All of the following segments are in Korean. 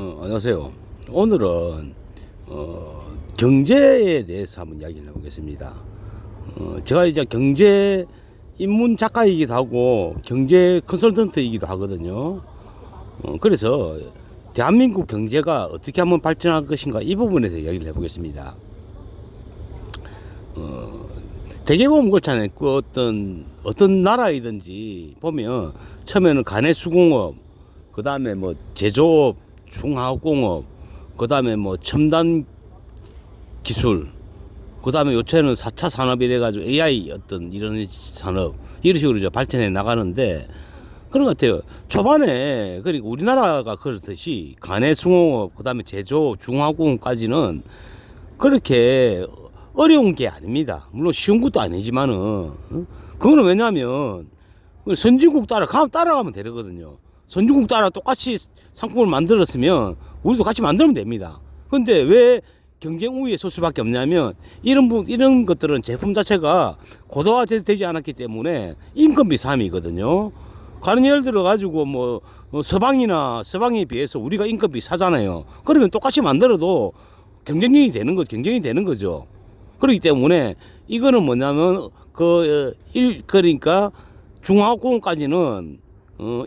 안녕하세요. 오늘은 경제에 대해서 한번 이야기를 해보겠습니다. 제가 이제 경제 입문 작가이기도 하고 경제 컨설턴트이기도 하거든요. 그래서 대한민국 경제가 어떻게 한번 발전할 것인가 이 부분에서 이야기를 해보겠습니다. 대개 보면 그렇잖아요. 그 어떤 나라이든지 보면 처음에는 가내수공업, 그 다음에 뭐 제조업, 중화공업, 그 다음에 뭐 첨단 기술, 그 다음에 요새는 4차 산업이래 가지고 AI 어떤 이런 산업, 이런 식으로 이제 발전해 나가는데 그런 것 같아요. 초반에, 그러니까 우리나라가 그렇듯이 가내수공업, 그 다음에 제조, 중화공업까지는 그렇게 어려운 게 아닙니다. 물론 쉬운 것도 아니지만은, 그거는 왜냐면 선진국 따라가면 되거든요. 선진국 따라 똑같이 상품을 만들었으면 우리도 같이 만들면 됩니다. 근데 왜 경쟁 우위에 설 수밖에 없냐면 이런 것들은 제품 자체가 고도화되지 않았기 때문에 인건비 싸움이거든요. 가령 예를 들어 가지고 뭐 서방에 비해서 우리가 인건비 싸잖아요. 그러면 똑같이 만들어도 경쟁이 되는 거죠. 그렇기 때문에 이거는 뭐냐면 그러니까 중화공까지는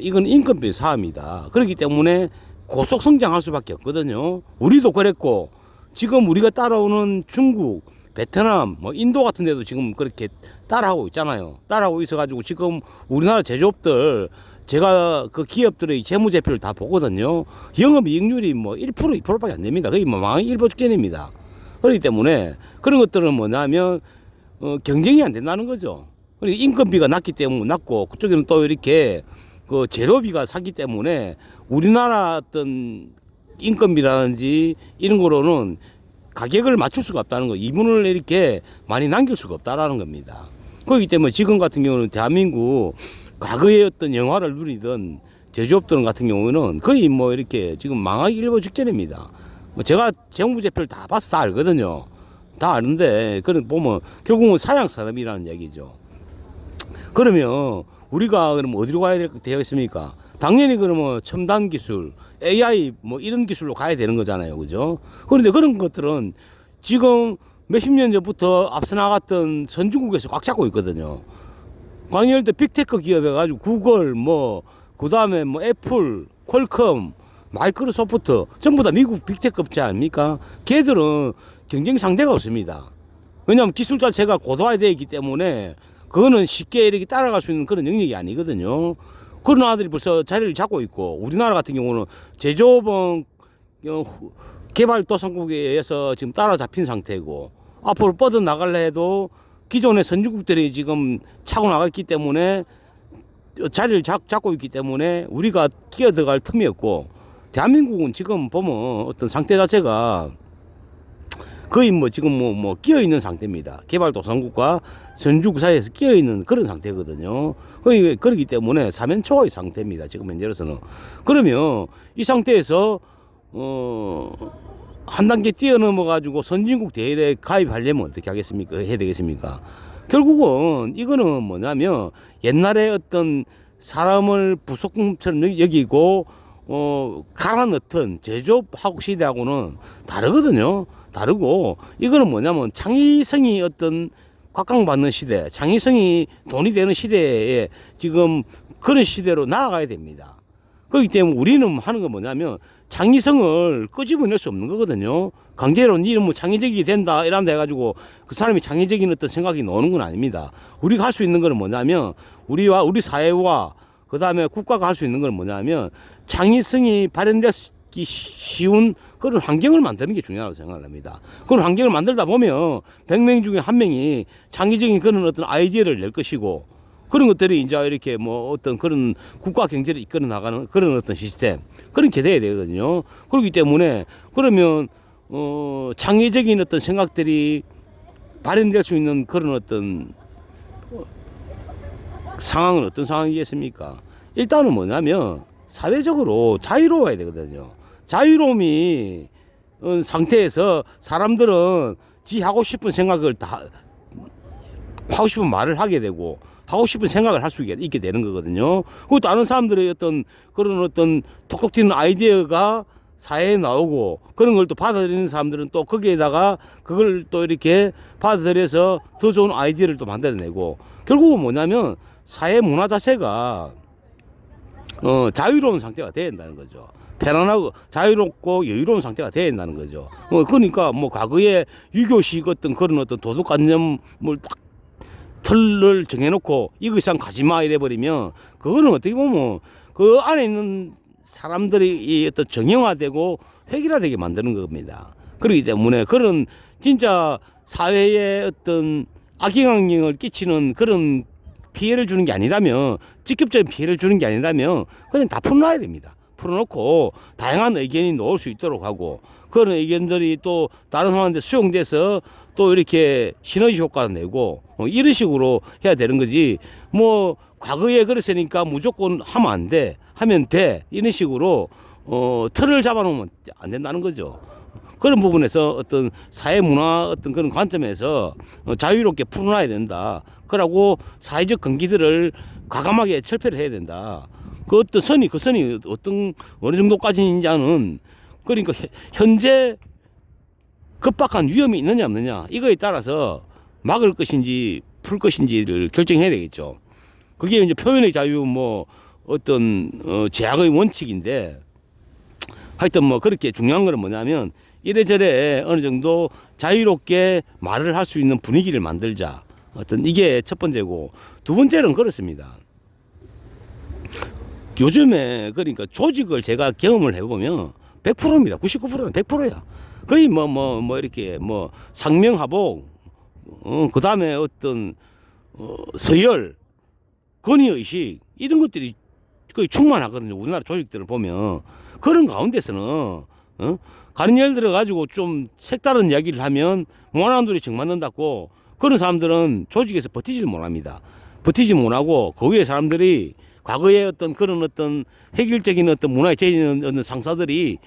이건 인건비 사업이다. 그렇기 때문에 고속 성장할 수밖에 없거든요. 우리도 그랬고 지금 우리가 따라오는 중국, 베트남, 뭐 인도 같은 데도 지금 그렇게 따라하고 있잖아요. 따라하고 있어가지고 지금 우리나라 제조업들 제가 그 기업들의 재무제표를 다 보거든요. 영업이익률이 뭐 1%, 2%밖에 안 됩니다. 거의 뭐 망한 일보 직전입니다. 그렇기 때문에 그런 것들은 뭐냐면 경쟁이 안 된다는 거죠. 그러니까 인건비가 낮고 그쪽에는 또 이렇게 그 재료비가 싸기 때문에 우리나라 어떤 인건비라든지 이런 거로는 가격을 맞출 수가 없다는 거, 이분을 이렇게 많이 남길 수가 없다라는 겁니다. 그렇기 때문에 지금 같은 경우는 대한민국 과거의 어떤 영화를 누리던 제조업들 같은 경우는 거의 뭐 이렇게 지금 망하기 일보 직전입니다. 제가 재무제표를 다 봐서 다 알거든요. 다 아는데 그런 보면 결국은 사양 산업이라는 얘기죠. 그러면 우리가 그럼 어디로 가야 되겠습니까? 당연히 그러면 첨단 기술, AI 뭐 이런 기술로 가야 되는 거잖아요. 그죠? 그런데 그런 것들은 지금 몇십 년 전부터 앞서 나갔던 선진국에서 꽉 잡고 있거든요. 예를 들어 빅테크 기업 해가지고 구글 뭐 그다음에 뭐 애플, 퀄컴, 마이크로소프트 전부 다 미국 빅테크 업체 아닙니까? 걔들은 경쟁 상대가 없습니다. 왜냐하면 기술 자체가 고도화되어 있기 때문에 그거는 쉽게 이렇게 따라갈 수 있는 그런 영역이 아니거든요. 그런 아들이 벌써 자리를 잡고 있고 우리나라 같은 경우는 제조업은 개발도상국에 의해서 지금 따라잡힌 상태고 앞으로 뻗어 나가려 해도 기존의 선진국들이 지금 차고 나갔기 때문에 자리를 잡고 있기 때문에 우리가 끼어들어갈 틈이 없고 대한민국은 지금 보면 어떤 상태 자체가 거의 뭐 지금 뭐 끼어 있는 상태입니다. 개발도상국과 선진국 사이에서 끼어 있는 그런 상태거든요. 그렇기 때문에 사면초가의 상태입니다. 지금 현재로서는. 그러면 이 상태에서 한 단계 뛰어넘어 가지고 선진국 대열에 가입하려면 어떻게 하겠습니까? 해야 되겠습니까? 결국은 이거는 뭐냐면 옛날에 어떤 사람을 부속품처럼 여기고 갈아넣던 제조업하고 시대하고는 다르거든요. 다르고 이거는 뭐냐면 창의성이 어떤 곽강받는 시대, 창의성이 돈이 되는 시대에 지금 그런 시대로 나아가야 됩니다. 그렇기 때문에 우리는 하는 건 뭐냐면 창의성을 끄집어낼 수 없는 거거든요. 강제로 니는 뭐 창의적이 된다 이런다 해가지고 그 사람이 창의적인 어떤 생각이 나오는 건 아닙니다. 우리가 할 수 있는 건 뭐냐면 우리 사회와 그 다음에 국가가 할 수 있는 건 뭐냐면 창의성이 발현되기 쉬운 그런 환경을 만드는 게 중요하다고 생각을 합니다. 그런 환경을 만들다 보면 100명 중에 한 명이 창의적인 그런 어떤 아이디어를 낼 것이고 그런 것들이 이제 이렇게 뭐 어떤 그런 국가 경제를 이끌어 나가는 그런 어떤 시스템 그렇게 돼야 되거든요. 그렇기 때문에 그러면 창의적인 어떤 생각들이 발현될 수 있는 그런 어떤 상황은 어떤 상황이겠습니까? 일단은 뭐냐면 사회적으로 자유로워야 되거든요. 자유로움이 상태에서 사람들은 지 하고 싶은 생각을 다 하고 싶은 말을 하게 되고 하고 싶은 생각을 할 수 있게 되는 거거든요. 그리고 다른 사람들의 어떤 그런 어떤 톡톡 튀는 아이디어가 사회에 나오고 그런 걸 또 받아들이는 사람들은 또 거기에다가 그걸 또 이렇게 받아들여서 더 좋은 아이디어를 또 만들어내고 결국은 뭐냐면 사회 문화 자체가 자유로운 상태가 돼야 된다는 거죠. 편안하고 자유롭고 여유로운 상태가 돼야 된다는 거죠. 그러니까 뭐 과거에 유교식 어떤 그런 어떤 도덕관념을 딱 틀을 정해놓고 이거 이상 가지마 이래버리면 그거는 어떻게 보면 그 안에 있는 사람들이 이 어떤 정형화되고 획일화되게 만드는 겁니다. 그렇기 때문에 그런 진짜 사회에 어떤 악영향을 끼치는 그런 피해를 주는 게 아니라면 직접적인 피해를 주는 게 아니라면 그냥 다 풀어놔야 됩니다. 풀어놓고 다양한 의견이 나올 수 있도록 하고 그런 의견들이 또 다른 사람한테 수용돼서 또 이렇게 시너지 효과를 내고 이런 식으로 해야 되는 거지 뭐 과거에 그랬으니까 무조건 하면 안 돼 하면 돼 이런 식으로 틀을 잡아놓으면 안 된다는 거죠. 그런 부분에서 어떤 사회 문화 어떤 그런 관점에서 자유롭게 풀어놔야 된다. 그러고 사회적 건기들을 과감하게 철폐를 해야 된다. 그 어떤 선이 그 선이 어떤 어느 정도까지인지는 그러니까 현재 급박한 위험이 있느냐 없느냐 이거에 따라서 막을 것인지 풀 것인지를 결정해야 되겠죠. 그게 이제 표현의 자유 뭐 어떤 제약의 원칙인데 하여튼 뭐 그렇게 중요한 거는 뭐냐면 이래저래 어느 정도 자유롭게 말을 할 수 있는 분위기를 만들자. 어떤 이게 첫 번째고 두 번째는 그렇습니다. 요즘에 그러니까 조직을 제가 경험을 해보면 100%입니다. 99%는 100%야. 거의 뭐 이렇게 뭐 상명하복, 그 다음에 어떤 서열, 권위의식 이런 것들이 거의 충만하거든요. 우리나라 조직들을 보면 그런 가운데서는 가는 예를 들어 가지고 좀 색다른 이야기를 하면 모난돌이 정 맞는다고 그런 사람들은 조직에서 버티질 못합니다. 버티지 못하고 그 위에 사람들이 과거에 어떤 그런 어떤 획일적인 어떤 문화에 재있는 어떤 상사들이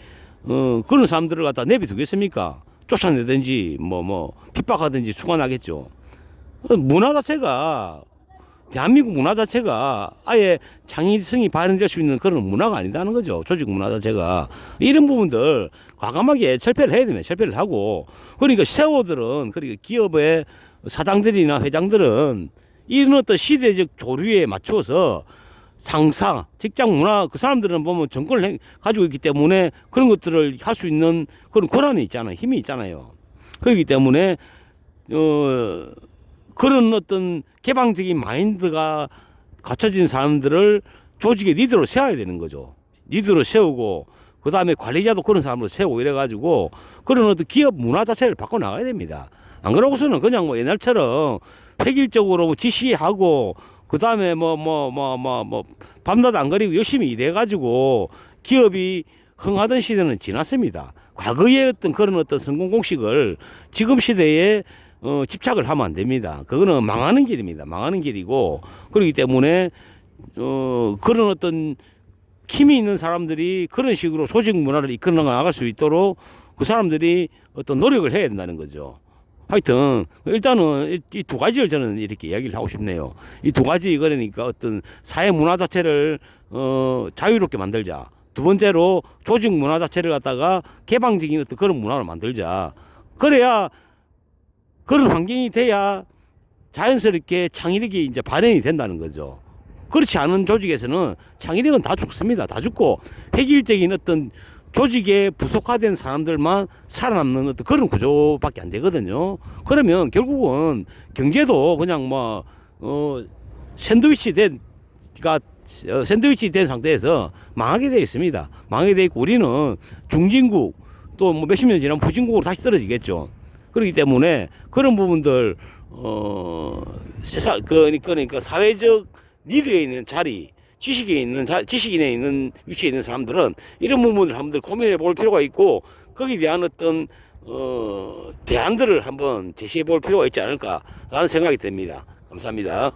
그런 사람들을 갖다 내비두겠습니까? 쫓아내든지 뭐 핍박하든지 수관하겠죠. 문화 자체가 대한민국 문화 자체가 아예 창의성이 발현될 수 있는 그런 문화가 아니다는 거죠. 조직 문화 자체가 이런 부분들 과감하게 철폐를 해야 됩니다. 철폐를 하고 그러니까 세워들은 그러니까 기업의 사장들이나 회장들은 이런 어떤 시대적 조류에 맞춰서 상사, 직장 문화 그 사람들은 보면 정권을 가지고 있기 때문에 그런 것들을 할 수 있는 그런 권한이 있잖아요. 힘이 있잖아요. 그렇기 때문에 그런 어떤 개방적인 마인드가 갖춰진 사람들을 조직의 리더로 세워야 되는 거죠. 리더로 세우고 그 다음에 관리자도 그런 사람으로 세우고 이래가지고 그런 어떤 기업 문화 자체를 바꿔 나가야 됩니다. 안 그러고서는 그냥 뭐 옛날처럼 획일적으로 지시하고 그 다음에 밤낮 안 가리고 열심히 일해가지고 기업이 흥하던 시대는 지났습니다. 과거의 어떤 그런 어떤 성공 공식을 지금 시대에 집착을 하면 안 됩니다. 그거는 망하는 길입니다. 망하는 길이고 그렇기 때문에 그런 어떤 힘이 있는 사람들이 그런 식으로 조직 문화를 이끌어 나갈 수 있도록 그 사람들이 어떤 노력을 해야 된다는 거죠. 하여튼 일단은 이 두 가지를 저는 이렇게 이야기를 하고 싶네요. 이 두 가지 그러니까 어떤 사회 문화 자체를 자유롭게 만들자. 두 번째로 조직 문화 자체를 갖다가 개방적인 어떤 그런 문화를 만들자. 그래야 그런 환경이 돼야 자연스럽게 창의력이 이제 발현이 된다는 거죠. 그렇지 않은 조직에서는 창의력은 다 죽습니다. 다 죽고 획일적인 어떤 조직에 부속화된 사람들만 살아남는 어떤 그런 구조밖에 안 되거든요. 그러면 결국은 경제도 그냥 샌드위치 된 상태에서 망하게 되어 있습니다. 망하게 되어 있고 우리는 중진국 또 뭐 몇십 년 지나면 후진국으로 다시 떨어지겠죠. 그렇기 때문에 그런 부분들 그러니까 사회적 리드에 있는 자리, 지식인에 있는 위치에 있는 사람들은 이런 부분을 한번 고민해 볼 필요가 있고 거기에 대한 어떤 대안들을 한번 제시해 볼 필요가 있지 않을까라는 생각이 듭니다. 감사합니다.